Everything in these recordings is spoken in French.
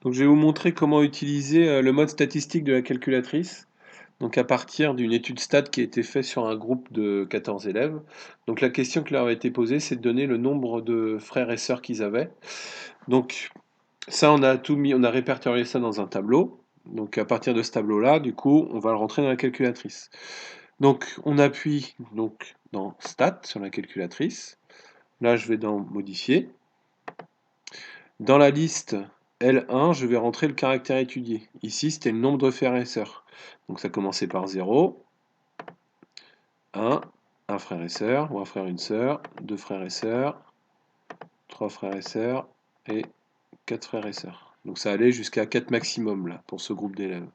Donc je vais vous montrer comment utiliser le mode statistique de la calculatrice. Donc à partir d'une étude stat qui a été faite sur un groupe de 14 élèves. Donc la question qui leur a été posée, c'est de donner le nombre de frères et sœurs qu'ils avaient. Donc ça, on a tout mis, on a répertorié ça dans un tableau. Donc à partir de ce tableau-là, du coup, on va le rentrer dans la calculatrice. Donc on appuie donc dans stat sur la calculatrice. Là, je vais dans modifier. Dans la liste L1, je vais rentrer le caractère étudié. Ici, c'était le nombre de frères et sœurs. Donc ça commençait par 0, 1, un frère et sœur, ou un frère et une sœur, deux frères et sœurs, trois frères et sœurs, et quatre frères et sœurs. Donc ça allait jusqu'à 4 maximum là, pour ce groupe d'élèves.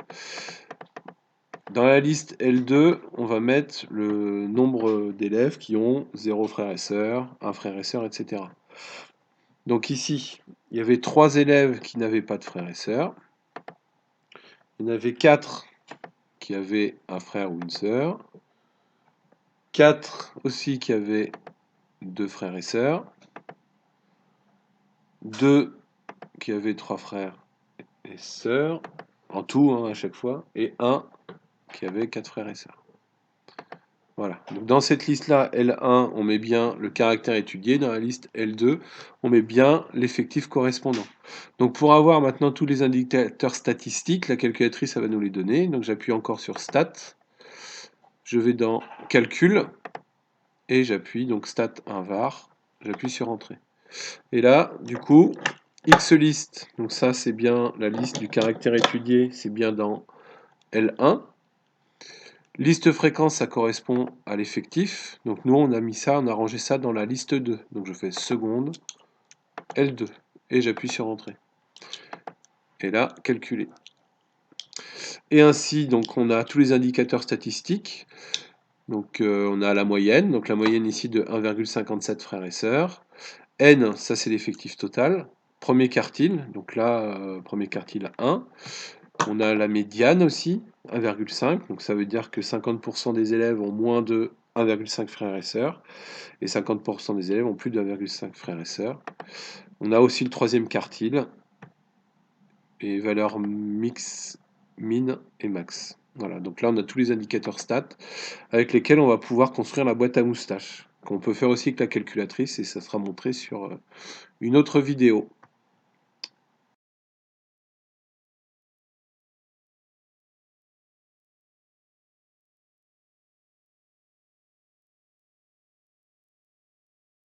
Dans la liste L2, on va mettre le nombre d'élèves qui ont 0 frère et sœur, un frère et sœur, etc. Donc ici, il y avait 3 élèves qui n'avaient pas de frères et sœurs. Il y en avait 4 qui avaient un frère ou une sœur. 4 aussi qui avaient deux frères et sœurs. 2 qui avaient trois frères et sœurs. En tout, hein, à chaque fois. Et un qui avait quatre frères et sœurs. Voilà. Donc dans cette liste-là, L1, on met bien le caractère étudié. Dans la liste L2, on met bien l'effectif correspondant. Donc pour avoir maintenant tous les indicateurs statistiques, la calculatrice ça va nous les donner. Donc j'appuie encore sur Stat. Je vais dans Calcul et j'appuie donc Stat 1 var. J'appuie sur Entrée. Et là, du coup, Xlist, donc ça c'est bien la liste du caractère étudié, c'est bien dans L1. Liste fréquence, ça correspond à l'effectif. Donc nous, on a mis ça, on a rangé ça dans la liste 2. Donc je fais seconde, L2, et j'appuie sur Entrée. Et là, calculer. Et ainsi, donc on a tous les indicateurs statistiques. Donc on a la moyenne, donc la moyenne ici de 1,57 frères et sœurs. N, ça c'est l'effectif total. Premier quartile, donc là, premier quartile 1. On a la médiane aussi, 1,5, donc ça veut dire que 50% des élèves ont moins de 1,5 frères et sœurs, et 50% des élèves ont plus de 1,5 frères et sœurs. On a aussi le troisième quartile, et valeurs mix, min et max. Voilà, donc là on a tous les indicateurs stats avec lesquels on va pouvoir construire la boîte à moustaches, qu'on peut faire aussi avec la calculatrice, et ça sera montré sur une autre vidéo.